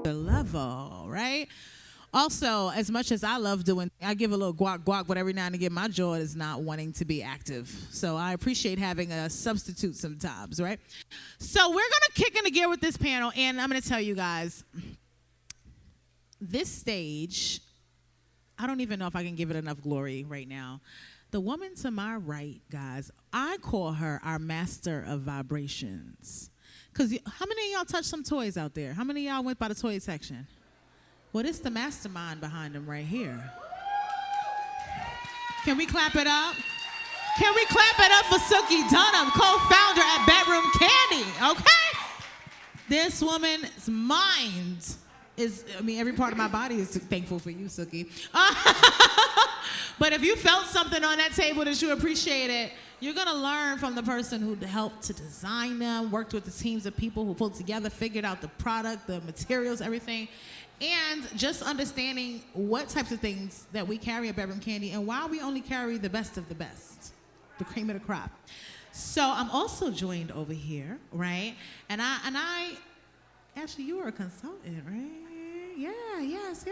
the level, right? Also, as much as I love doing, I give a little guac guac, but every now and again, my jaw is not wanting to be active. So I appreciate having a substitute sometimes, right? So we're going to kick into gear with this panel, and I'm going to tell you guys, this stage, I don't even know if I can give it enough glory right now. The woman to my right, guys, I call her our master of vibrations. Because how many of y'all touched some toys out there? How many of y'all went by the toy section? Well, it's the mastermind behind them right here. Can we clap it up? Can we clap it up for Suki Dunham, co-founder at Bedroom Kandi, okay? This woman's mind is, I mean, every part of my body is thankful for you, Suki. But if you felt something on that table that you appreciated, you're gonna learn from the person who helped to design them, worked with the teams of people who pulled together, figured out the product, the materials, everything. And just understanding what types of things that we carry at Bedroom Kandi and why we only carry the best of the best, the cream of the crop. So I'm also joined over here, right? And I actually, you were a consultant, right? Yeah, yes.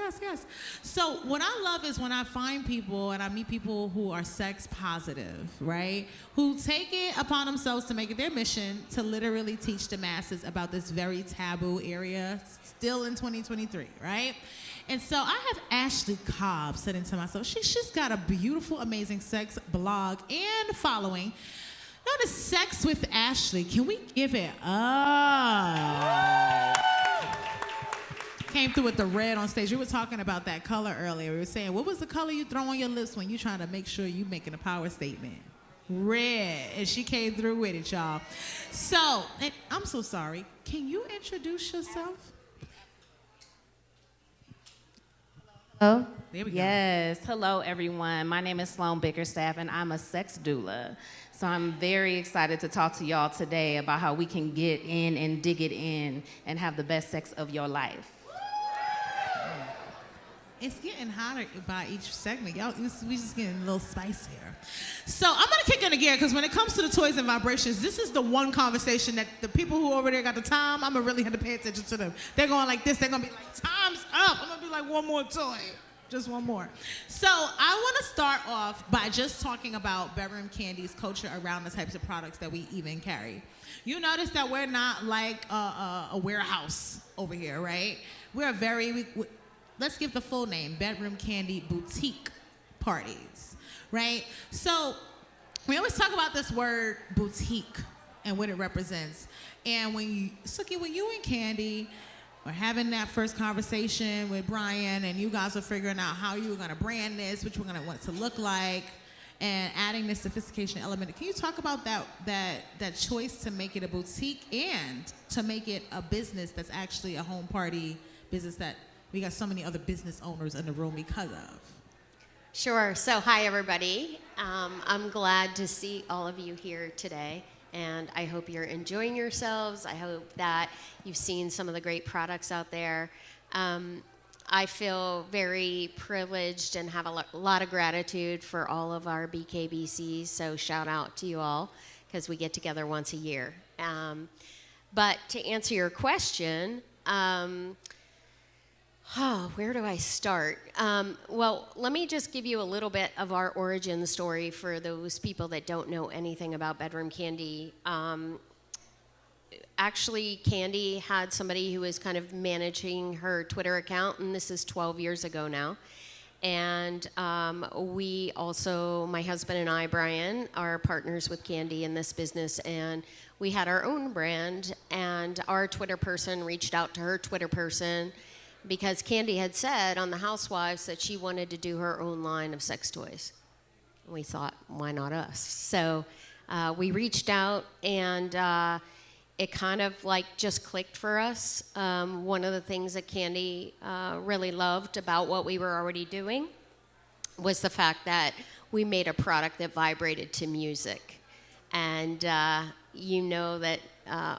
So what I love is when I find people and I meet people who are sex positive, right? Who take it upon themselves to make it their mission to literally teach the masses about this very taboo area still in 2023, right? And so I have Ashley Cobb sitting to myself. She's got a beautiful, amazing sex blog and following. Notice Sex with Ashley. Can we give it up? Came through with the red on stage. We were talking about that color earlier. We were saying, what was the color you throw on your lips when you're trying to make sure you're making a power statement? Red. And she came through with it, y'all. So, and I'm so sorry. Can you introduce yourself? Hello? There we go. Yes. Hello, everyone. My name is Sloan Bickerstaff, and I'm a sex doula. So I'm very excited to talk to y'all today about how we can get in and dig it in and have the best sex of your life. It's getting hotter by each segment. Y'all, we just getting a little spicier. So I'm gonna kick in gear because when it comes to the toys and vibrations, this is the one conversation that the people who over there got the time, I'm gonna really have to pay attention to them. They're going like this, they're gonna be like, time's up. I'm gonna be like, one more toy, just one more. So I wanna start off by just talking about Bedroom Kandi's culture around the types of products that we even carry. You notice that we're not like a warehouse over here, right? We're let's give the full name, Bedroom Kandi Boutique Parties, right? So we always talk about this word boutique and what it represents. And Suki, when you and Kandi were having that first conversation with Brian and you guys were figuring out how you were gonna brand this, which we're gonna want it to look like, and adding this sophistication element, can you talk about that choice to make it a boutique and to make it a business that's actually a home party business that we got so many other business owners in the room because of? Sure. So hi, everybody. I'm glad to see all of you here today, and I hope you're enjoying yourselves. I hope that you've seen some of the great products out there. I feel very privileged and have a lot of gratitude for all of our BKBCs, so shout out to you all because we get together once a year. But to answer your question, where do I start? Well, let me just give you a little bit of our origin story for those people that don't know anything about Bedroom Kandi. Actually, Kandi had somebody who was kind of managing her Twitter account, and this is 12 years ago now. And we also, my husband and I, Brian, are partners with Kandi in this business, and we had our own brand, and our Twitter person reached out to her Twitter person because Kandi had said on The Housewives that she wanted to do her own line of sex toys. We thought, why not us? So we reached out, and it kind of like just clicked for us. One of the things that Kandi really loved about what we were already doing was the fact that we made a product that vibrated to music. And you know that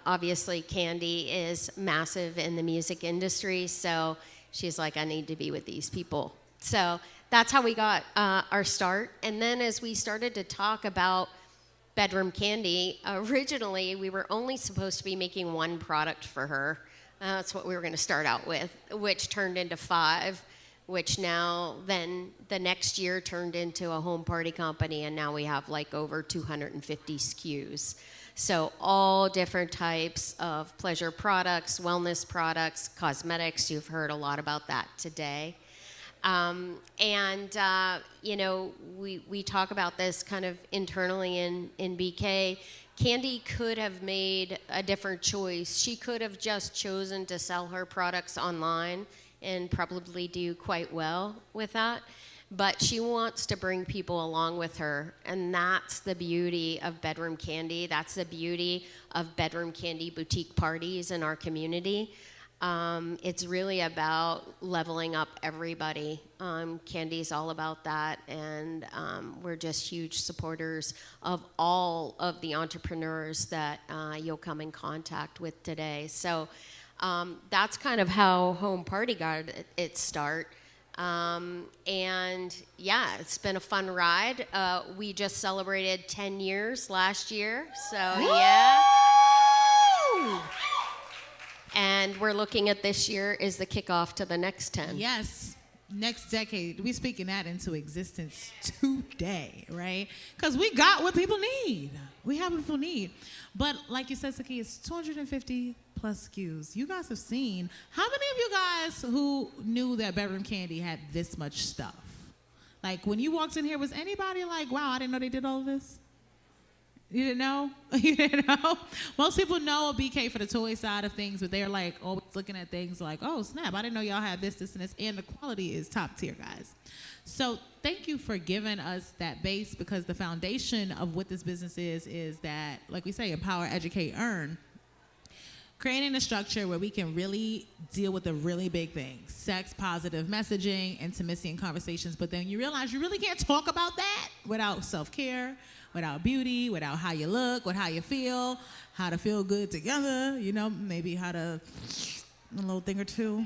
obviously Kandi is massive in the music industry, so she's like, I need to be with these people. So that's how we got our start. And then as we started to talk about Bedroom Kandi, originally we were only supposed to be making one product for her. That's what we were going to start out with, which turned into 5, which now then the next year turned into a home party company, and now we have like over 250 SKUs. So all different types of pleasure products, wellness products, cosmetics. You've heard a lot about that today. You know, we talk about this kind of internally in BK. Kandi could have made a different choice. She could have just chosen to sell her products online and probably do quite well with that. But she wants to bring people along with her, and that's the beauty of Bedroom Kandi. That's the beauty of Bedroom Kandi boutique parties in our community. It's really about leveling up everybody. Kandi's all about that, and we're just huge supporters of all of the entrepreneurs that you'll come in contact with today. So that's kind of how Home Party got its start. And yeah, it's been a fun ride. We just celebrated 10 years last year, so yeah. And we're looking at this year is the kickoff to the next 10. Yes, next decade. We speaking that into existence today, right? Because we got what people need. We have what people need. But like you said, Suki, it's 250 plus SKUs. You guys have seen. How many of you guys who knew that Bedroom Kandi had this much stuff? Like when you walked in here, was anybody like, wow, I didn't know they did all of this? You didn't know? You didn't know? Most people know BK for the toy side of things, but they're like always looking at things like, oh, snap, I didn't know y'all had this, and this, and the quality is top tier, guys. So thank you for giving us that base, because the foundation of what this business is that, like we say, empower, educate, earn. Creating a structure where we can really deal with the really big things: sex, positive messaging, intimacy, and conversations. But then you realize you really can't talk about that without self-care, without beauty, without how you look, with how you feel, how to feel good together, you know, maybe how to, a little thing or two.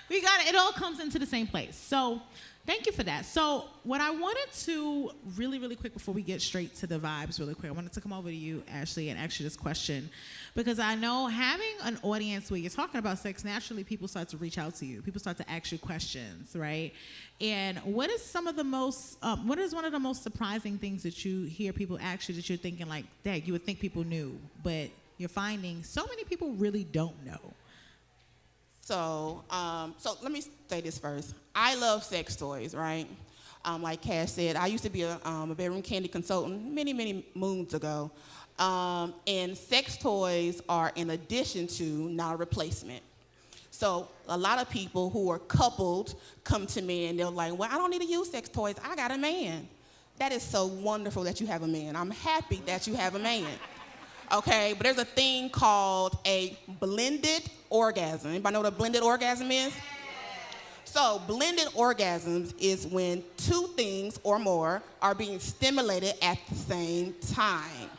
We got it. It all comes into the same place. So thank you for that. So what I wanted to really, really quick before we get straight to the vibes really quick, I wanted to come over to you, Ashley, and ask you this question, because I know having an audience where you're talking about sex, naturally people start to reach out to you. People start to ask you questions, right? And what is one of the most surprising things that you hear people ask you that you're thinking like, dang, you would think people knew, but you're finding so many people really don't know? So let me say this first. I love sex toys, right? Like Kash said, I used to be a Bedroom Kandi consultant many, many moons ago. And sex toys are in addition to, not a replacement. So a lot of people who are coupled come to me and they're like, well, I don't need to use sex toys. I got a man. That is so wonderful that you have a man. I'm happy that you have a man. Okay, but there's a thing called a blended orgasm. Anybody know what a blended orgasm is? So blended orgasms is when two things or more are being stimulated at the same time.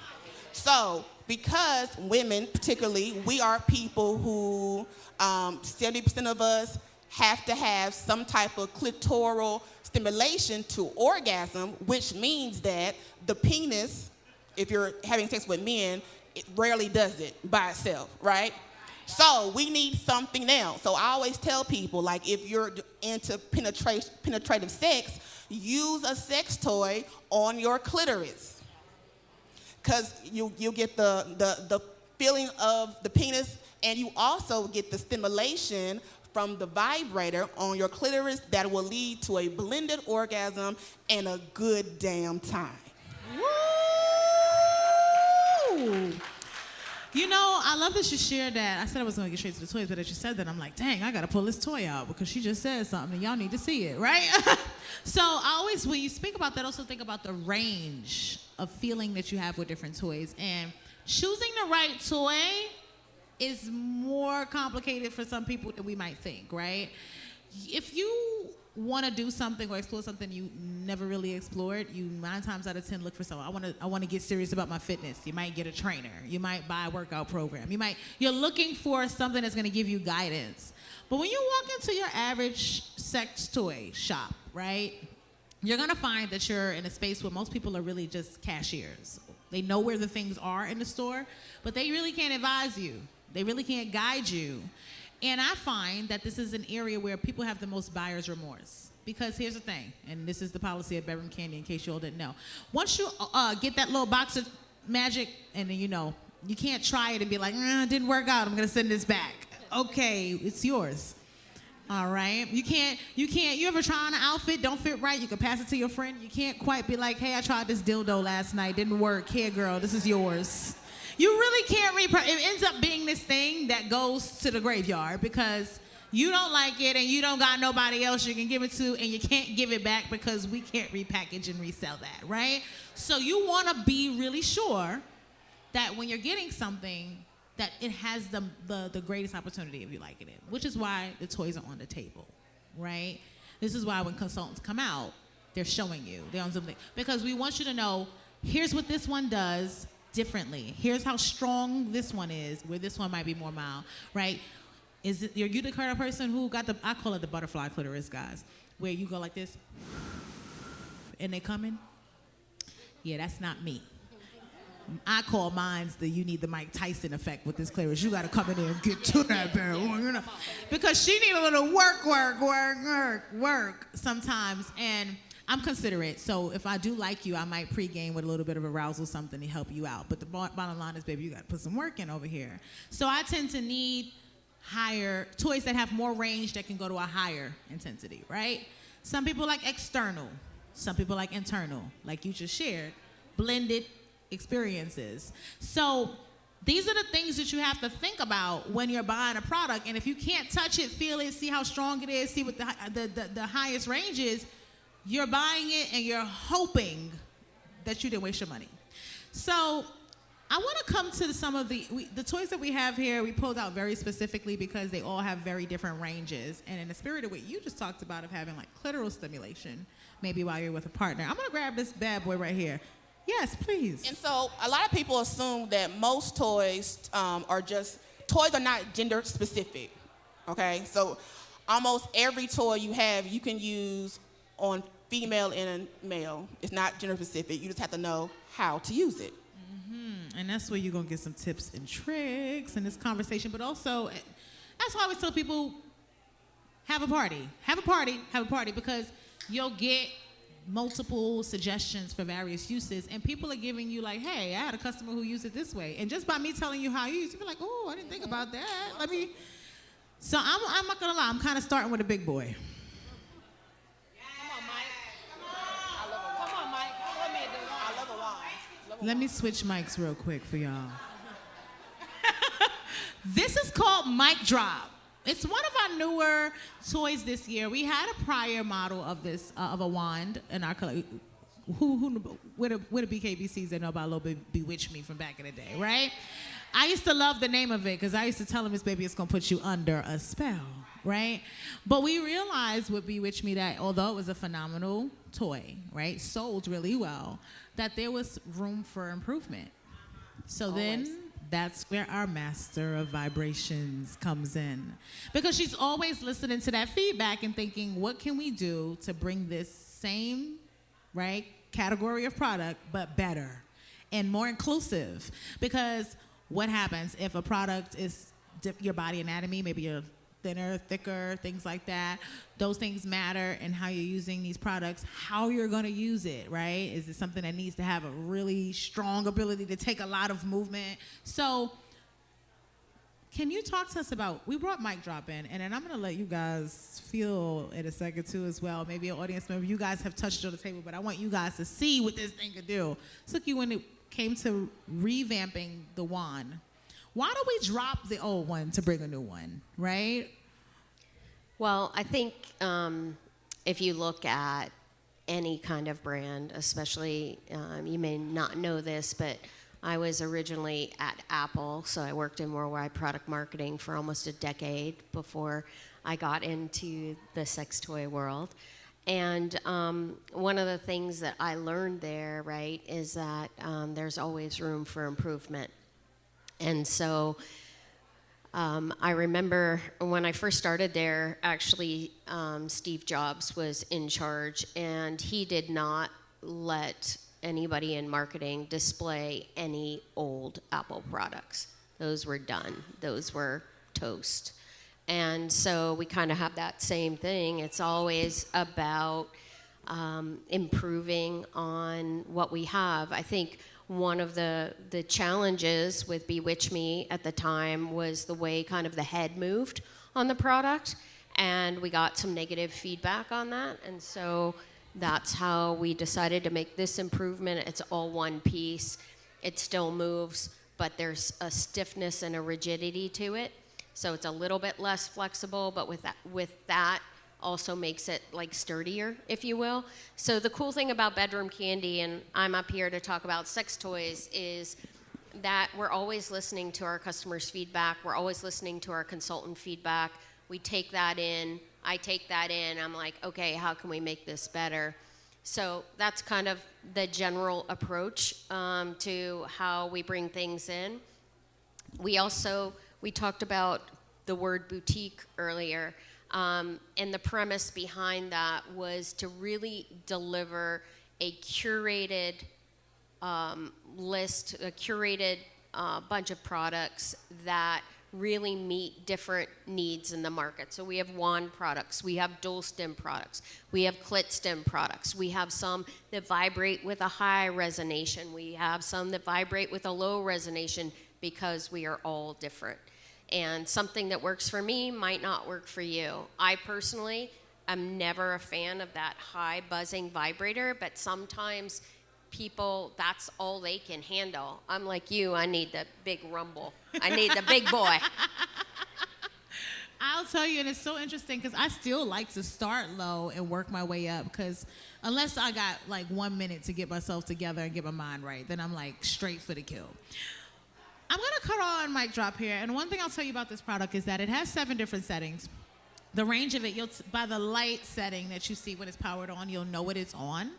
So because women particularly, we are people who 70% of us have to have some type of clitoral stimulation to orgasm, which means that the penis, if you're having sex with men, it rarely does it by itself, right? So we need something else. So I always tell people, like, if you're into penetrative sex, use a sex toy on your clitoris, because you get the feeling of the penis, and you also get the stimulation from the vibrator on your clitoris that will lead to a blended orgasm and a good damn time. Woo! You know, I love that you shared that. I said I was going to get straight to the toys, but as you said that, I'm like, dang, I got to pull this toy out because she just said something and y'all need to see it, right? So I always, when you speak about that, also think about the range of feeling that you have with different toys. And choosing the right toy is more complicated for some people than we might think, right? If you want to do something or explore something you never really explored, you 9 times out of 10 look for someone. I want to get serious about my fitness. You might get a trainer. You might buy a workout program. You're looking for something that's going to give you guidance. But when you walk into your average sex toy shop, right, you're going to find that you're in a space where most people are really just cashiers. They know where the things are in the store, but they really can't advise you. They really can't guide you. And I find that this is an area where people have the most buyer's remorse. Because here's the thing, and this is the policy at Bedroom Kandi in case you all didn't know. Once you get that little box of magic, and then you can't try it and be like, it didn't work out, I'm gonna send this back. Okay, it's yours. All right, you ever try on an outfit, don't fit right, you can pass it to your friend. You can't quite be like, hey, I tried this dildo last night, didn't work. Here, girl, this is yours. You really can't it ends up being this thing that goes to the graveyard because you don't like it and you don't got nobody else you can give it to and you can't give it back because we can't repackage and resell that, right? So you want to be really sure that when you're getting something that it has the greatest opportunity of you liking it, which is why the toys are on the table, right? This is why when consultants come out, they're showing you, they're on something, because we want you to know, here's what this one does differently. Here's how strong this one is, where this one might be more mild, right? Are you the kind of person who got I call it the butterfly clitoris, guys, where you go like this, and they coming? Yeah, that's not me. I call mine you need the Mike Tyson effect with this clitoris. You got to come in there and get to that barrel, because she need a little work sometimes, and I'm considerate. So if I do like you, I might pregame with a little bit of arousal, something to help you out. But the bottom line is, baby, you got to put some work in over here. So I tend to need higher toys that have more range that can go to a higher intensity, right? Some people like external. Some people like internal, like you just shared, blended experiences. So these are the things that you have to think about when you're buying a product. And if you can't touch it, feel it, see how strong it is, see what the highest range is, you're buying it and you're hoping that you didn't waste your money. So I want to come to some of the toys that we have here. We pulled out very specifically because they all have very different ranges. And in the spirit of what you just talked about of having like clitoral stimulation, maybe while you're with a partner, I'm going to grab this bad boy right here. Yes, please. And so a lot of people assume that most toys toys are not gender specific, okay? So almost every toy you have, you can use on female and male. It's not gender specific. You just have to know how to use it. Mm-hmm. And that's where you're going to get some tips and tricks in this conversation. But also, that's why I always tell people, have a party, because you'll get multiple suggestions for various uses, and people are giving you like, hey, I had a customer who used it this way, and just by me telling you how you use it, you're like, oh, I didn't think about that. So I'm not gonna lie, I'm kind of starting with a big boy. Come on, Mike. I love a wine. Let me switch mics real quick for y'all. This is called Mic Drop. It's one of our newer toys this year. We had a prior model of this, of a wand in our collection. Where the BKBCs that know about a little bit Bewitch Me from back in the day, right? I used to love the name of it because I used to tell him, "Miss Baby, it's gonna put you under a spell," right? But we realized with Bewitch Me that although it was a phenomenal toy, right, sold really well, that there was room for improvement. So then that's where our master of vibrations comes in. Because she's always listening to that feedback and thinking, what can we do to bring this same, right, category of product, but better and more inclusive? Because what happens if a product is your body anatomy, maybe you're thinner, thicker, things like that, those things matter in how you're using these products, how you're gonna use it, right? Is it something that needs to have a really strong ability to take a lot of movement? So can you talk to us about, we brought Mic Drop in, and then I'm gonna let you guys feel in a second too as well. Maybe an audience member, you guys have touched it on the table, but I want you guys to see what this thing could do. Suki, when it came to revamping the wand, why do we drop the old one to bring a new one, right? Well, I think if you look at any kind of brand, especially, you may not know this, but I was originally at Apple, so I worked in worldwide product marketing for almost a decade before I got into the sex toy world. And one of the things that I learned there, right, is that there's always room for improvement. And so I remember when I first started there, actually, Steve Jobs was in charge, and he did not let anybody in marketing display any old Apple products. Those were done. Those were toast. And so we kind of have that same thing. It's always about improving on what we have. I think one of the challenges with Bewitch Me at the time was the way kind of the head moved on the product, and we got some negative feedback on that, and so that's how we decided to make this improvement. It's all one piece. It still moves, but there's a stiffness and a rigidity to it, so it's a little bit less flexible, but with that also makes it like sturdier, if you will. So the cool thing about Bedroom Kandi, and I'm up here to talk about sex toys, is that we're always listening to our customers' feedback. We're always listening to our consultant feedback. We take that in. I take that in. I'm like, okay, how can we make this better? So that's kind of the general approach to how we bring things in. We talked about the word boutique earlier. And the premise behind that was to really deliver a curated list, a curated bunch of products that really meet different needs in the market. So we have wand products, we have dual stem products, we have clit stem products, we have some that vibrate with a high resonation, we have some that vibrate with a low resonation, because we are all different. And something that works for me might not work for you. I personally am never a fan of that high buzzing vibrator, but sometimes people, that's all they can handle. I'm like you, I need the big rumble. I need the big boy. I'll tell you, and it's so interesting because I still like to start low and work my way up, because unless I got like 1 minute to get myself together and get my mind right, then I'm like straight for the kill. I'm gonna cut on mic drop here, and one thing I'll tell you about this product is that it has 7 different settings. The range of it, by the light setting that you see when it's powered on, you'll know what it's on.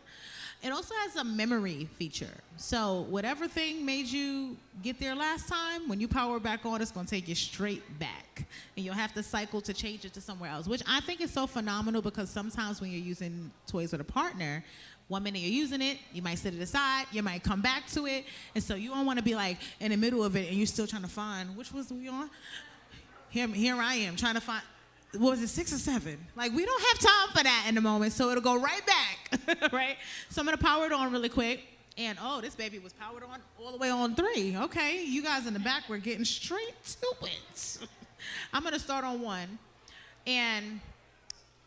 It also has a memory feature. So whatever thing made you get there last time, when you power it back on, it's gonna take you straight back. And you'll have to cycle to change it to somewhere else, which I think is so phenomenal, because sometimes when you're using toys with a partner, 1 minute you're using it, you might set it aside, you might come back to it, and so you don't want to be like in the middle of it and you're still trying to find, which was we on? Here I am trying to find, what was it, 6 or 7? Like, we don't have time for that in the moment, so it'll go right back, right? So I'm gonna power it on really quick, and oh, this baby was powered on all the way on 3. Okay, you guys in the back were getting straight to it. I'm gonna start on 1, and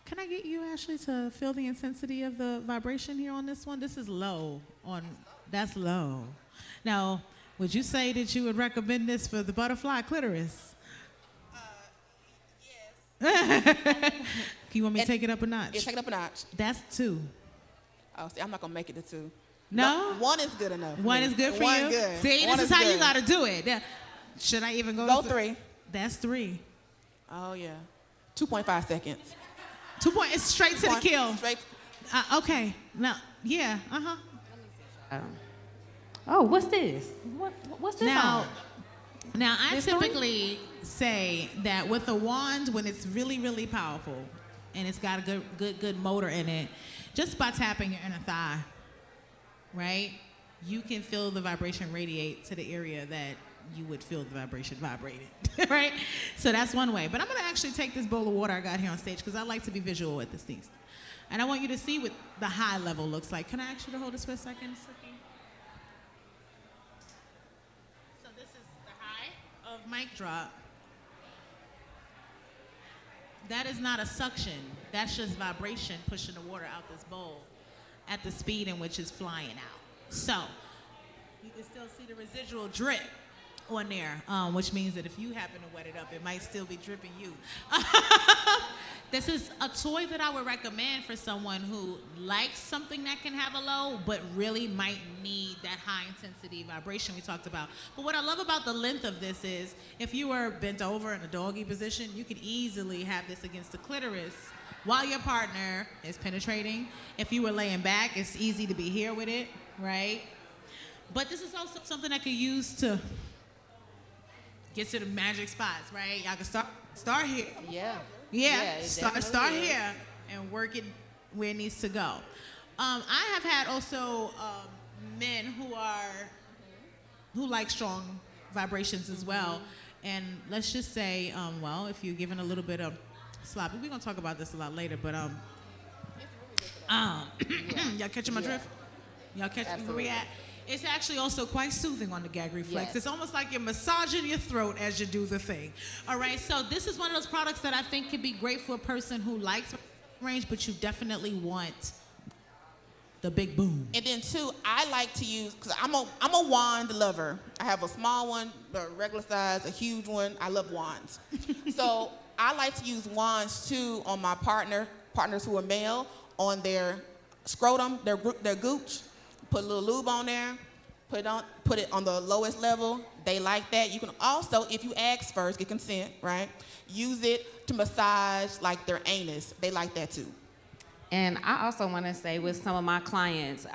can I get you, Ashley, to feel the intensity of the vibration here on this one? This is low that's low. Now, would you say that you would recommend this for the butterfly clitoris? Yes. You want me to take it up a notch? Yeah, take it up a notch. That's 2. Oh, see, I'm not gonna make it to 2. No? 1 is good enough. 1 is good for you? One good. See, One this is how good. you gotta do it. Now, should I even go? Go 3. That's 3. Oh yeah. 2.5 seconds. 2 point. It's straight to the kill. Straight. Okay. Now, yeah. Oh, what's this? What's this on? Now, I This typically say that with a wand, when it's really, really powerful and it's got a good motor in it, just by tapping your inner thigh, right, you can feel the vibration radiate to the area that you would feel the vibration vibrating, right? So that's one way. But I'm gonna actually take this bowl of water I got here on stage, because I like to be visual with these things. And I want you to see what the high level looks like. Can I ask you to hold this for a second, Suki? So this is the high of mic drop. That is not a suction. That's just vibration pushing the water out this bowl at the speed in which it's flying out. So you can still see the residual drip on there, which means that if you happen to wet it up, it might still be dripping you. This is a toy that I would recommend for someone who likes something that can have a low, but really might need that high intensity vibration we talked about. But what I love about the length of this is, if you were bent over in a doggy position, you could easily have this against the clitoris while your partner is penetrating. If you were laying back, it's easy to be here with it, right? But this is also something I could use to get to the magic spots, right? Y'all can start here. Yeah, start here and work it where it needs to go. I have had also men who like strong vibrations as well. And let's just say, well, if you're given a little bit of sloppy, we're gonna talk about this a lot later, but y'all catching my drift? Y'all catching where we at? It's actually also quite soothing on the gag reflex. Yes. It's almost like you're massaging your throat as you do the thing. All right, so this is one of those products that I think could be great for a person who likes range, but you definitely want the big boom. And then too, I like to use, because I'm a wand lover. I have a small one, the regular size, a huge one. I love wands. So I like to use wands too on my partners who are male, on their scrotum, their gooch. Put a little lube on there, put it on the lowest level. They like that. You can also, if you ask first, get consent, right? Use it to massage like their anus. They like that too. And I also want to say with some of my clients,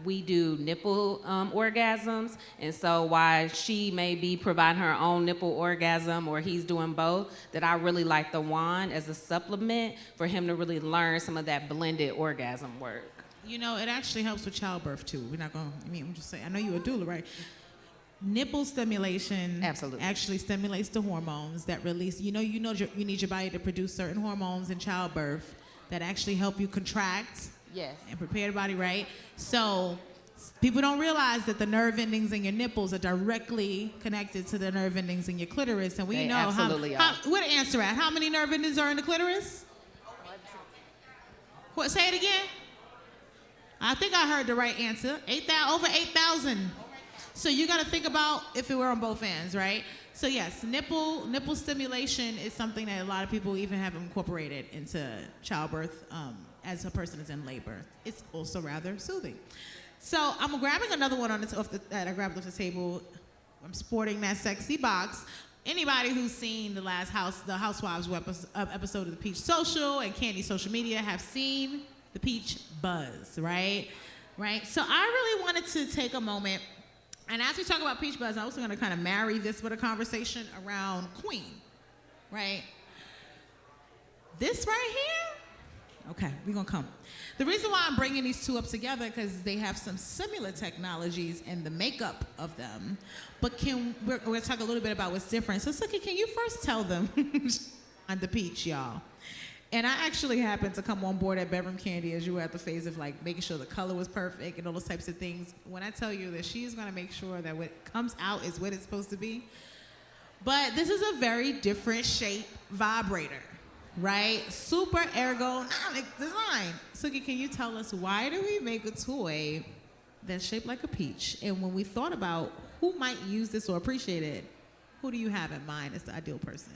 we do nipple orgasms, and so while she may be providing her own nipple orgasm or he's doing both, that I really like the wand as a supplement for him to really learn some of that blended orgasm work. You know, it actually helps with childbirth too. We're not gonna, I'm just saying, I know you're a doula, right? Nipple stimulation Absolutely. actually stimulates the hormones that release, you need your body to produce certain hormones in childbirth that actually help you contract Yes. and prepare the body, right? So people don't realize that the nerve endings in your nipples are directly connected to the nerve endings in your clitoris, and we They know absolutely are. where the answer at? How many nerve endings are in the clitoris? What? Say it again. I think I heard the right answer. Over 8,000. So you got to think about if it were on both ends, right? So yes, nipple stimulation is something that a lot of people even have incorporated into childbirth as a person is in labor. It's also rather soothing. So I'm grabbing another one that I grabbed off the table. I'm sporting that sexy box. Anybody who's seen the Housewives episode of the Peach Social and Kandi social media have seen the Peach Buzz, right? Right? So I really wanted to take a moment, and as we talk about Peach Buzz, I'm also gonna kind of marry this with a conversation around Queen, right? This right here, okay, we're gonna come. The reason why I'm bringing these two up together because they have some similar technologies in the makeup of them, but we're gonna talk a little bit about what's different. So Suki, can you first tell them on the Peach, y'all? And I actually happened to come on board at Bedroom Kandi as you were at the phase of like making sure the color was perfect and all those types of things. When I tell you that she's gonna make sure that what comes out is what it's supposed to be. But this is a very different shape vibrator, right? Super ergonomic design. Suki, can you tell us why do we make a toy that's shaped like a peach? And when we thought about who might use this or appreciate it, who do you have in mind as the ideal person?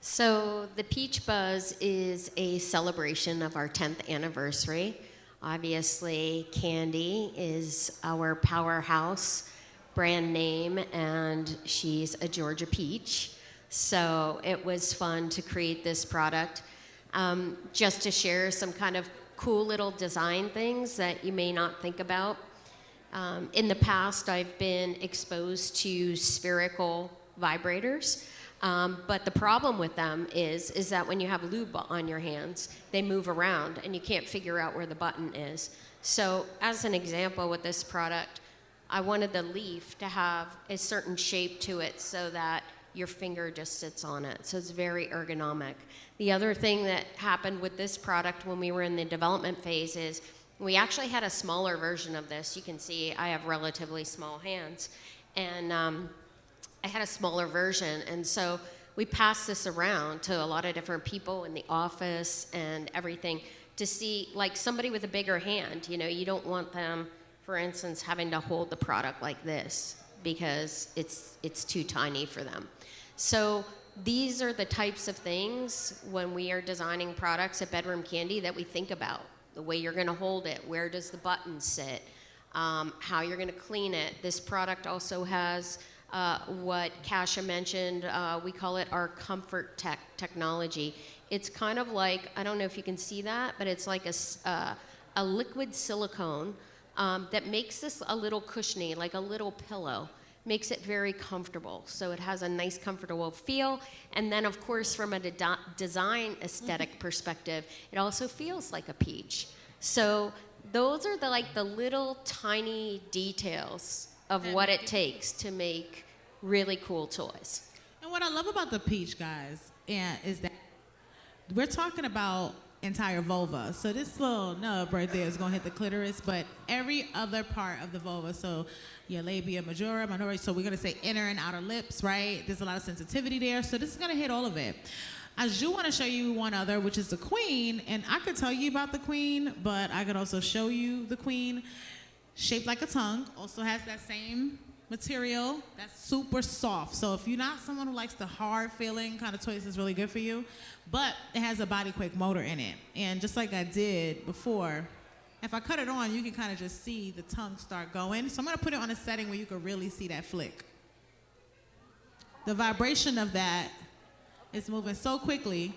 So the Peach Buzz is a celebration of our 10th anniversary. Obviously, Kandi is our powerhouse brand name, and she's a Georgia peach. So it was fun to create this product. Just to share some kind of cool little design things that you may not think about. In the past, I've been exposed to spherical vibrators. But the problem with them is that when you have lube on your hands, they move around and you can't figure out where the button is. So as an example with this product, I wanted the leaf to have a certain shape to it so that your finger just sits on it. So it's very ergonomic. The other thing that happened with this product when we were in the development phase is we actually had a smaller version of this. You can see I have relatively small hands. And I had a smaller version, and so we passed this around to a lot of different people in the office and everything to see, like somebody with a bigger hand, you don't want them, for instance, having to hold the product like this because it's too tiny for them. So these are the types of things when we are designing products at Bedroom Kandi that we think about. The way you're gonna hold it, where does the button sit, how you're gonna clean it. This product also has what Kasha mentioned, we call it our comfort technology. It's kind of like, I don't know if you can see that, but it's like a liquid silicone that makes this a little cushiony, like a little pillow. Makes it very comfortable. So it has a nice, comfortable feel. And then, of course, from a design aesthetic perspective, it also feels like a peach. So those are the little tiny details of what it takes to make really cool toys. And what I love about the peach, guys, is that we're talking about entire vulva. So this little nub right there is going to hit the clitoris, but every other part of the vulva, so your labia majora, minora, so we're going to say inner and outer lips, right? There's a lot of sensitivity there, so this is going to hit all of it. I do want to show you one other, which is the queen, and I could tell you about the queen, but I could also show you the queen. Shaped like a tongue, also has that same material that's super soft. So if you're not someone who likes the hard feeling kind of toy, this is really good for you. But it has a body quake motor in it. And just like I did before, if I cut it on, you can kind of just see the tongue start going. So I'm gonna put it on a setting where you can really see that flick. The vibration of that is moving so quickly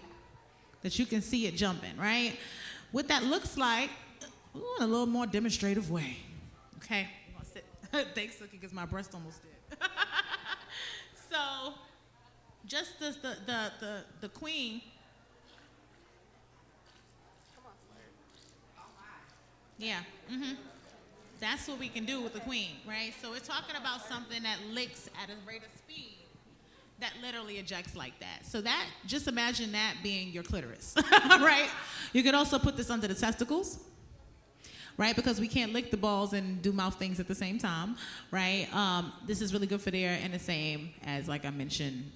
that you can see it jumping, right? What that looks like, in a little more demonstrative way. Okay, I'm gonna sit. Thanks, Suki, because my breast almost did. So, just the queen. Come on, yeah. That's what we can do with the queen, right? So we're talking about something that licks at a rate of speed that literally ejects like that. So that, just imagine that being your clitoris, right? You could also put this under the testicles, right? Because we can't lick the balls and do mouth things at the same time, right? This is really good for there, and the same as, like I mentioned,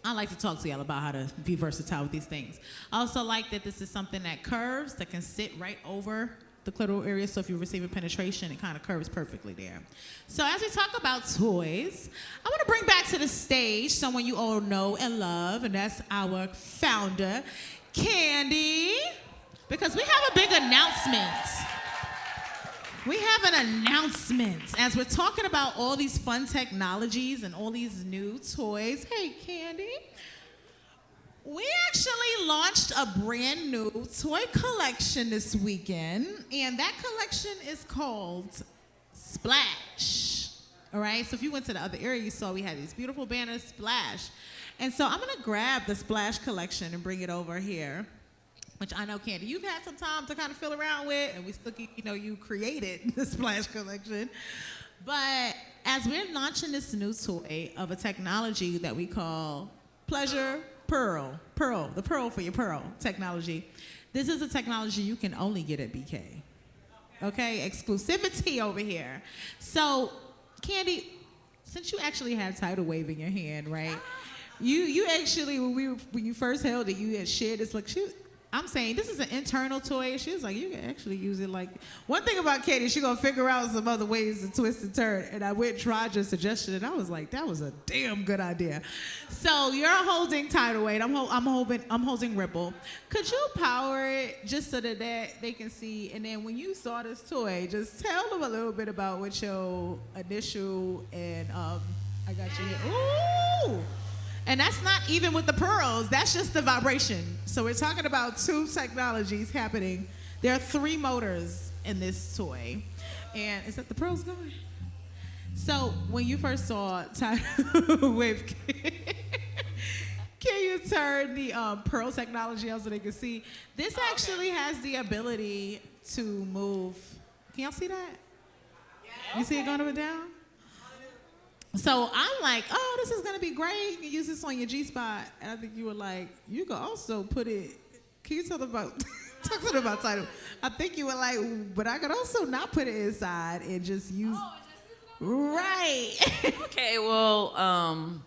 I like to talk to y'all about how to be versatile with these things. I also like that this is something that curves, that can sit right over the clitoral area, so if you receive a penetration, it kind of curves perfectly there. So as we talk about toys, I want to bring back to the stage someone you all know and love, and that's our founder, Kandi, because we have a big announcement. We have an announcement as we're talking about all these fun technologies and all these new toys. Hey, Kandi. We actually launched a brand new toy collection this weekend, and that collection is called Splash. All right, so if you went to the other area, you saw we had these beautiful banners, Splash. And so I'm gonna grab the Splash collection and bring it over here, which I know, Kandi, you've had some time to kind of fill around with, and we still, you created the Splash collection. But as we're launching this new toy of a technology that we call Pleasure Pearl, the pearl for your pearl technology. This is a technology you can only get at BK. Okay, exclusivity over here. So, Kandi, since you actually have tidal wave in your hand, right? You actually, when you first held it, you had shared this, like, I'm saying this is an internal toy. She was like, you can actually use it like, one thing about Katie, she gonna figure out some other ways to twist and turn. And I went and tried your suggestion, and I was like, that was a damn good idea. So you're holding tidal wave. I'm holding ripple. Could you power it just so that they can see? And then when you saw this toy, just tell them a little bit about what your initial and I got you here. Ooh. And that's not even with the pearls. That's just the vibration. So we're talking about two technologies happening. There are 3 motors in this toy. And is that the pearls going? So when you first saw tidal wave, can you turn the pearl technology on so they can see? This actually has the ability to move. Can y'all see that? Yeah. You see it going up and down? So I'm like, oh, this is gonna be great. You can use this on your G-spot. And I think you were like, you can also put it, can you tell them about, talk to them about title? I think you were like, but I could also not put it inside and just use, right. Okay, well, I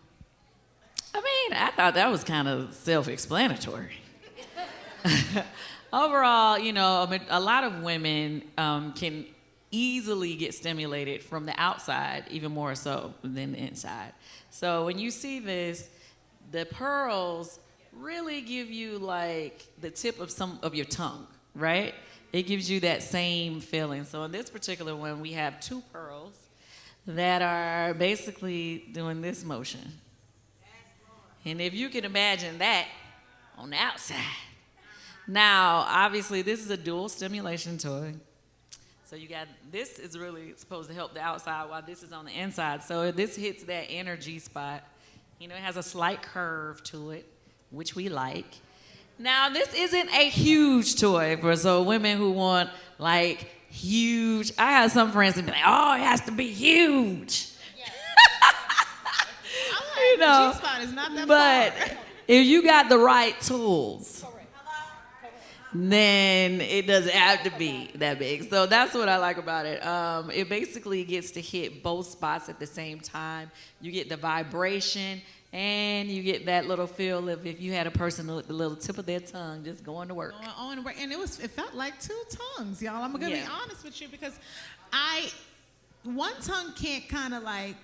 thought that was kind of self-explanatory. Overall, a lot of women can easily get stimulated from the outside, even more so than the inside. So when you see this, the pearls really give you like the tip of some of your tongue, right? It gives you that same feeling. So in this particular one, we have 2 pearls that are basically doing this motion. And if you can imagine that on the outside. Now, obviously, this is a dual stimulation toy. So this is really supposed to help the outside while this is on the inside. So this hits that energy spot. It has a slight curve to it, which we like. Now, this isn't a huge toy for so women who want like huge. I have some friends that be like, oh, it has to be huge. I'm like, the G-spot is not that But far. if you got the right tools, then it doesn't have to be that big. So that's what I like about it. It basically gets to hit both spots at the same time. You get the vibration, and you get that little feel of if you had a person with the little tip of their tongue just going to work. Going to work. And it felt like two tongues, y'all. I'm gonna be honest with you, because one tongue can't kind of like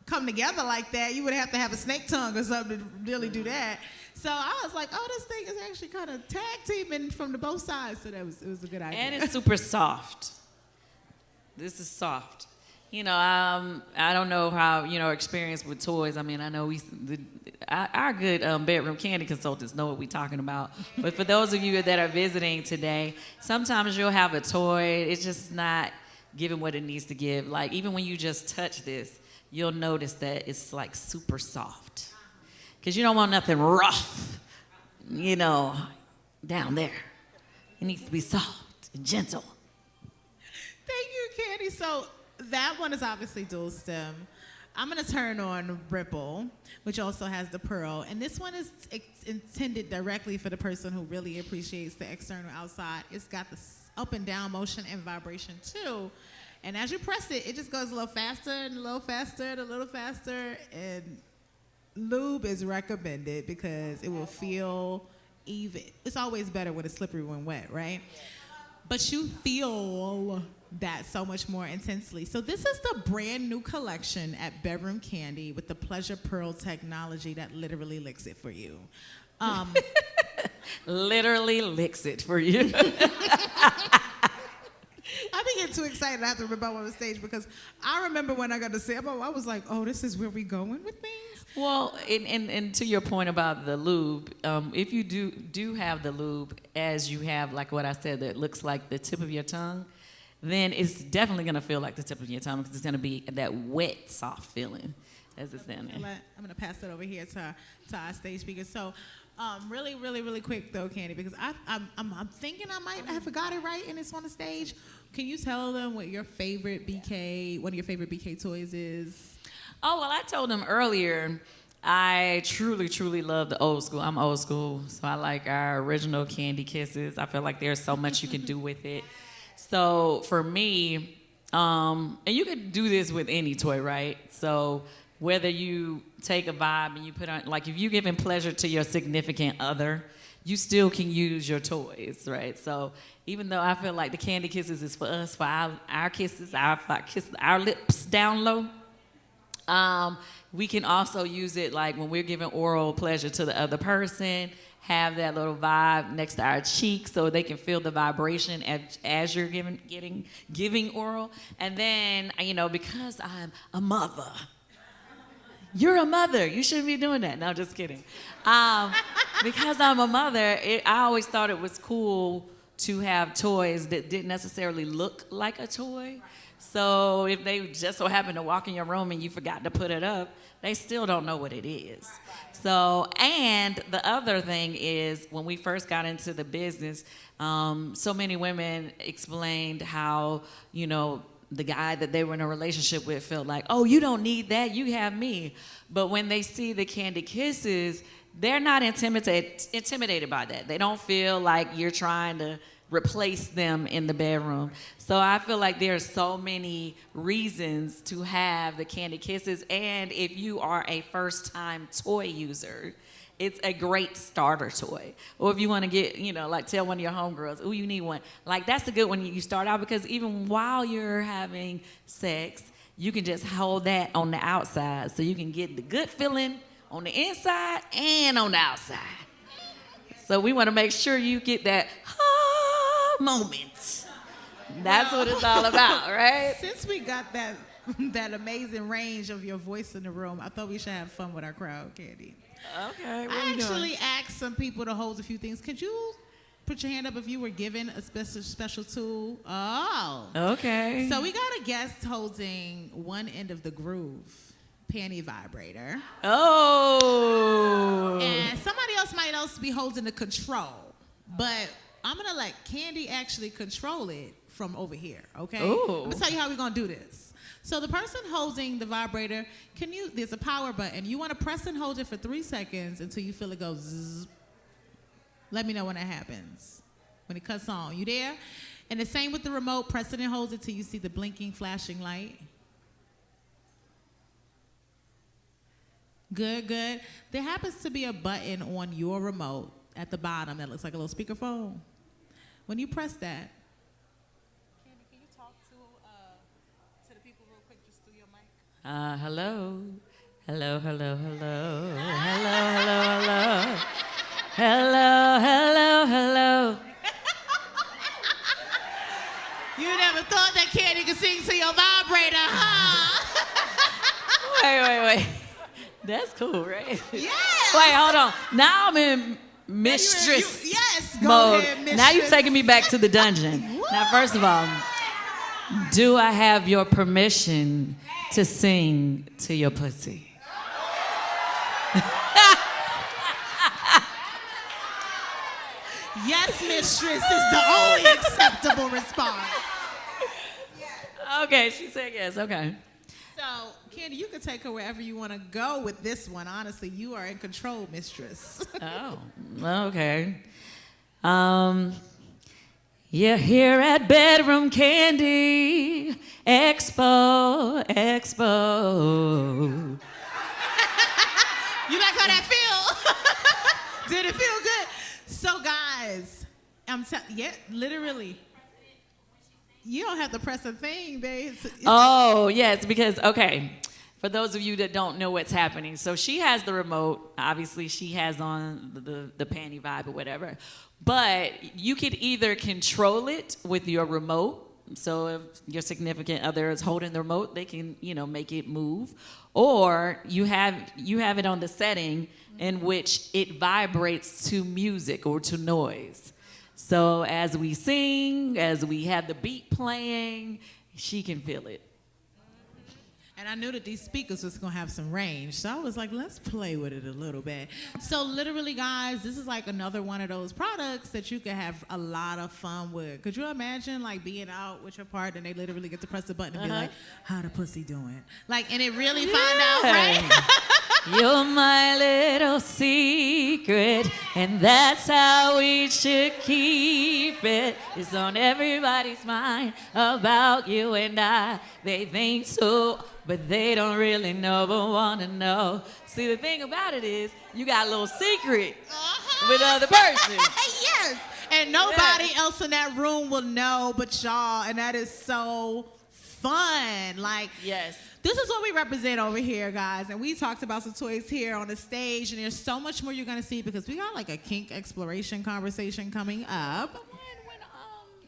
come together like that. You would have to have a snake tongue or something to really do that. So I was like, oh, this thing is actually kind of tag teaming from the both sides. So it was a good idea. And it's super soft. This is soft. You know, I don't know how, experience with toys. I mean, I know our good Bedroom Kandi consultants know what we're talking about. But for those of you that are visiting today, sometimes you'll have a toy. It's just not giving what it needs to give. Like, even when you just touch this, you'll notice that it's like super soft. Because you don't want nothing rough, down there. It needs to be soft and gentle. Thank you, Kandi. So that one is obviously dual stem. I'm going to turn on Ripple, which also has the pearl. And this one is intended directly for the person who really appreciates the external outside. It's got the up and down motion and vibration too. And as you press it, it just goes a little faster and a little faster and a little faster. And lube is recommended because it will feel even. It's always better when it's slippery when wet, right? But you feel that so much more intensely. So this is the brand new collection at Bedroom Kandi with the Pleasure Pearl technology that literally licks it for you. Literally licks it for you. I be getting too excited. I have to remember on the stage because I remember when I got to sample, I was like, oh, this is where we going with things? Well, and to your point about the lube, if you do have the lube, as you have, like what I said, that looks like the tip of your tongue, then it's definitely going to feel like the tip of your tongue because it's going to be that wet, soft feeling as it's down there. I'm going to pass that over here to our stage speakers. So really, really, really quick, though, Kandi, because I'm thinking I might have got it right and it's on the stage. Can you tell them what your favorite one of your favorite BK toys is? Oh, well, I told them earlier, I truly, truly love the old school. I'm old school, so I like our original Candy Kisses. I feel like there's so much you can do with it. So for me, and you could do this with any toy, right? So whether you take a vibe and you put on, like if you're giving pleasure to your significant other, you still can use your toys, right? So even though I feel like the Candy Kisses is for us, for our kisses, our lips down low, we can also use it like when we're giving oral pleasure to the other person, have that little vibe next to our cheek so they can feel the vibration as you're giving oral. And then, because I'm a mother, you're a mother. You shouldn't be doing that. No, just kidding. Because I'm a mother, I always thought it was cool to have toys that didn't necessarily look like a toy. So if they just so happen to walk in your room and you forgot to put it up, they still don't know what it is. So, and the other thing is when we first got into the business, so many women explained how, the guy that they were in a relationship with felt like, oh, you don't need that, you have me. But when they see the Candy Kisses, they're not intimidated by that. They don't feel like you're trying to replace them in the bedroom. So I feel like there are so many reasons to have the Candy Kisses. And if you are a first-time toy user, it's a great starter toy. Or if you want to get, like tell one of your homegirls, oh, you need one. Like that's a good one you start out because even while you're having sex, you can just hold that on the outside so you can get the good feeling on the inside and on the outside. So we want to make sure you get that moment. That's what it's all about, right? Since we got that amazing range of your voice in the room, I thought we should have fun with our crowd, Kandi. Okay, what I are we doing? actually asked some people to hold a few things. Could you put your hand up if you were given a special tool? Oh. Okay. So we got a guest holding one end of the groove panty vibrator. Oh. And somebody else might else be holding the control. But I'm gonna let Kandi actually control it from over here, okay? Ooh. I'm gonna tell you how we're gonna do this. So the person holding the vibrator, there's a power button. You wanna press and hold it for 3 seconds until you feel it go zzz. Let me know when that happens. When it cuts on, you there? And the same with the remote, press it and hold it till you see the blinking, flashing light. Good, good. There happens to be a button on your remote at the bottom that looks like a little speakerphone. When you press that, Kandi, can you talk to the people real quick just through your mic? Hello. Hello, hello, hello. Hello, hello, hello. Hello, hello, hello. You never thought that Kandi could sing to your vibrator, huh? Wait. That's cool, right? Yes. Wait, hold on. Now I'm in mistress yes, go mode. ahead, mistress. Now you're taking me back to the dungeon. Now, first of all, do I have your permission to sing to your pussy? Yes, mistress is the only acceptable response. Okay, she said yes. Okay. So, Kandi, you can take her wherever you want to go with this one. Honestly, you are in control, mistress. Oh, okay. You're here at Bedroom Kandi Expo. You like how that feel? Did it feel good? So, guys, literally. You don't have to press a thing, babe. Oh, yes, because, okay, for those of you that don't know what's happening, so she has the remote. Obviously, she has on the panty vibe or whatever. But you could either control it with your remote. So if your significant other is holding the remote, they can, make it move. Or you have it on the setting in which it vibrates to music or to noise. So as we sing, as we have the beat playing, she can feel it. And I knew that these speakers was gonna have some range, so I was like, let's play with it a little bit. So literally, guys, this is like another one of those products that you can have a lot of fun with. Could you imagine like being out with your partner and they literally get to press the button and be like, how the pussy doing? Like, and it really find out, right? You're my little secret, and that's how we should keep it. It's on everybody's mind about you and I. They think so, but they don't really know, but want to know. See, the thing about it is, you got a little secret with the other person. Yes, and nobody else in that room will know but y'all, and that is so fun. Like, yes. This is what we represent over here, guys. And we talked about some toys here on the stage, and there's so much more you're going to see because we got like a kink exploration conversation coming up. When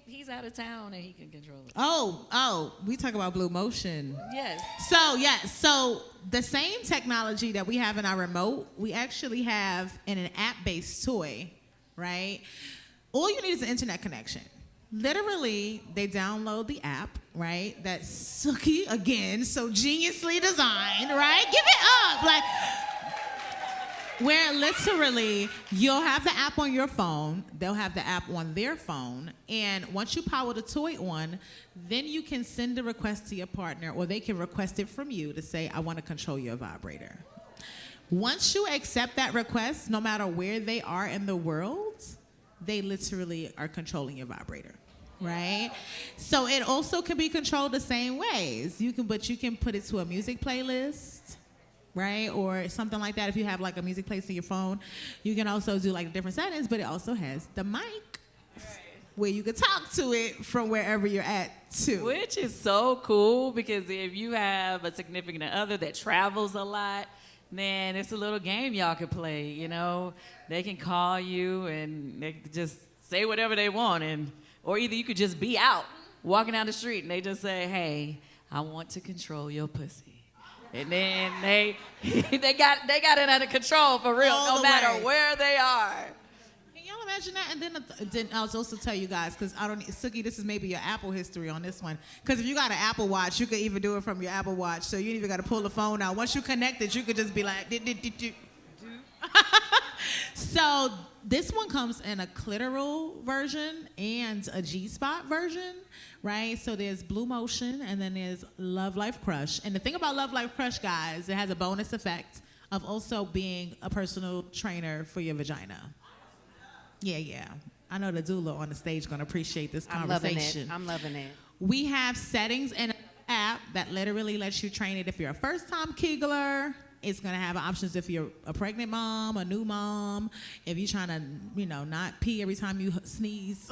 he's out of town and he can control it. Oh, we talk about Blue Motion. Yes. So the same technology that we have in our remote, we actually have in an app-based toy, right? All you need is an internet connection. Literally, they download the app, right? That's Suki, again, so geniusly designed, right? Give it up. Like, where literally you'll have the app on your phone, they'll have the app on their phone, and once you power the toy on, then you can send a request to your partner, or they can request it from you to say, I want to control your vibrator. Once you accept that request, no matter where they are in the world, they literally are controlling your vibrator, right? So it also can be controlled the same ways. You can put it to a music playlist, right? Or something like that. If you have like a music playlist in your phone, you can also do like different settings, but it also has the mic where you can talk to it from wherever you're at too. Which is so cool because if you have a significant other that travels a lot, then it's a little game y'all can play, They can call you and they can just say whatever they want, or either you could just be out walking down the street and they just say, hey, I want to control your pussy. And then they got it under control for real, no matter where they are. Can y'all imagine that? And then I was also tell you guys, because Suki, this is maybe your Apple history on this one. Because if you got an Apple Watch, you could even do it from your Apple Watch. So you ain't even got to pull the phone out. Once you connect it, you could just be like, So this one comes in a clitoral version and a G-spot version, right? So there's Blue Motion and then there's Love Life Crush. And the thing about Love Life Crush, guys, it has a bonus effect of also being a personal trainer for your vagina. Yeah. I know the doula on the stage gonna appreciate this conversation. I'm loving it. We have settings in an app that literally lets you train it if you're a first-time Kegler. It's gonna have options if you're a pregnant mom, a new mom, if you're trying to, not pee every time you sneeze.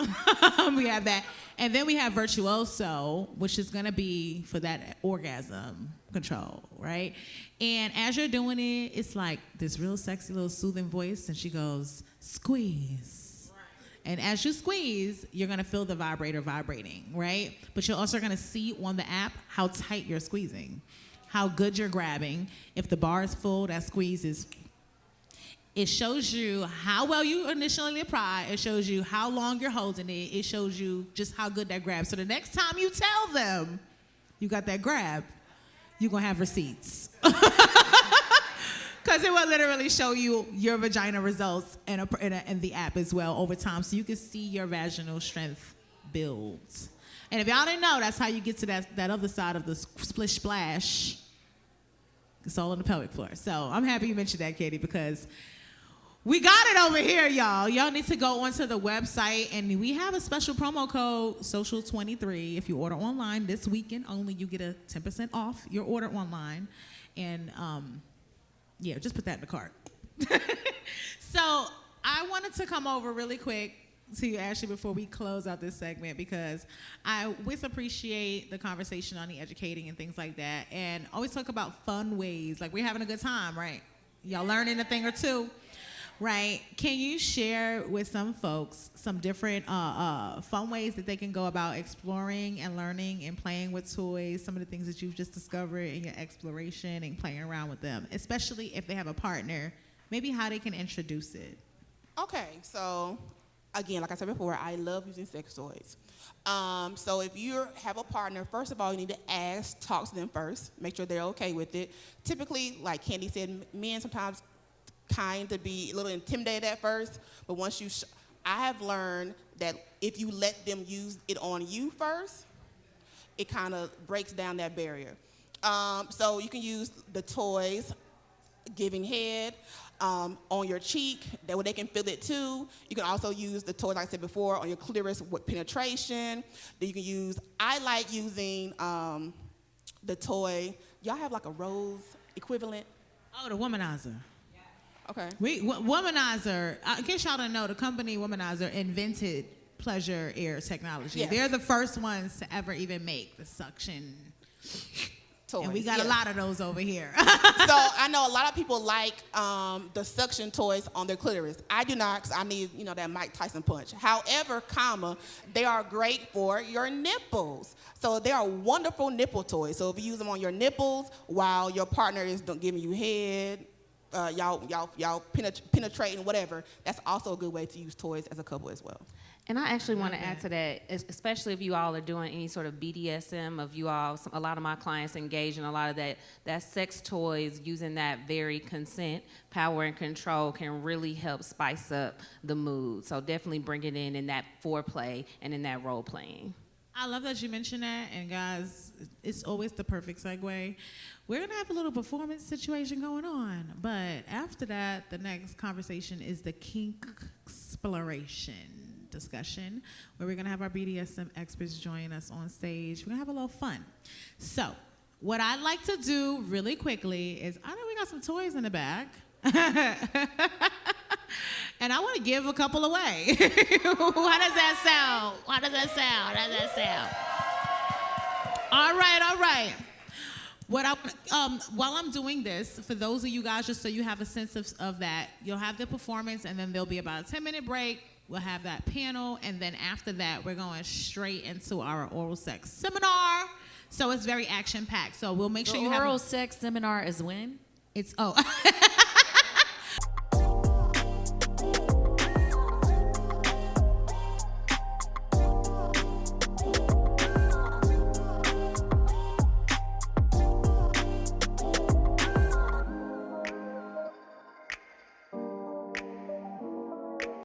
We have that. And then we have Virtuoso, which is gonna be for that orgasm control, right? And as you're doing it, it's like this real sexy little soothing voice, and she goes, squeeze. And as you squeeze, you're gonna feel the vibrator vibrating, right? But you're also gonna see on the app how tight you're squeezing, how good you're grabbing. If the bar is full, that squeeze is. It shows you how well you initially apply. It shows you how long you're holding it. It shows you just how good that grab. So the next time you tell them you got that grab, you're gonna have receipts. Because it will literally show you your vagina results in the app as well over time, so you can see your vaginal strength build. And if y'all didn't know, that's how you get to that other side of the splish splash. It's all on the pelvic floor. So I'm happy you mentioned that, Katie, because we got it over here, y'all. Y'all need to go onto the website, and we have a special promo code, Social23. If you order online this weekend only, you get a 10% off your order online. And yeah, just put that in the cart. So I wanted to come over really quick to you, Ashley, before we close out this segment, because I always appreciate the conversation on the educating and things like that, and always talk about fun ways. Like, we're having a good time, right? Y'all learning a thing or two, right? Can you share with some folks some different fun ways that they can go about exploring and learning and playing with toys, some of the things that you've just discovered in your exploration and playing around with them, especially if they have a partner, maybe how they can introduce it? Okay, so again, like I said before, I love using sex toys. So if you have a partner, first of all, you need to talk to them first, make sure they're okay with it. Typically, like Kandi said, men sometimes kind to be a little intimidated at first, but once I have learned that if you let them use it on you first, it kind of breaks down that barrier. So you can use the toys, giving head, on your cheek, that way they can feel it too. You can also use the toys, like I said before, on your clitoris with penetration. Then you can I like using the toy. Y'all have like a rose equivalent? Oh, the Womanizer. Okay. Womanizer, in case y'all don't know, the company Womanizer invented pleasure air technology. Yes. They're the first ones to ever even make the suction Toys. and we got a lot of those over here. So I know a lot of people like the suction toys on their clitoris. I do not, because I need, that Mike Tyson punch. However, they are great for your nipples. So they are wonderful nipple toys. So if you use them on your nipples while your partner is giving you head, y'all penetrating, whatever, that's also a good way to use toys as a couple as well. And I actually want to add to that, especially if you all are doing any sort of BDSM, a lot of my clients engage in a lot of that sex toys, using that very consent, power, and control can really help spice up the mood. So definitely bring it in that foreplay and in that role playing. I love that you mentioned that, and guys, it's always the perfect segue. We're gonna have a little performance situation going on, but after that, the next conversation is the kink exploration discussion, where we're gonna have our BDSM experts join us on stage. We're gonna have a little fun. So, what I'd like to do really quickly is, I know we got some toys in the back. And I want to give a couple away. How does that sound? All right. While I'm doing this, for those of you guys, just so you have a sense of that, you'll have the performance, and then there'll be about a 10-minute break. We'll have that panel, and then after that, we're going straight into our oral sex seminar. So it's very action-packed. So we'll make sure you have oral sex seminar is when? It's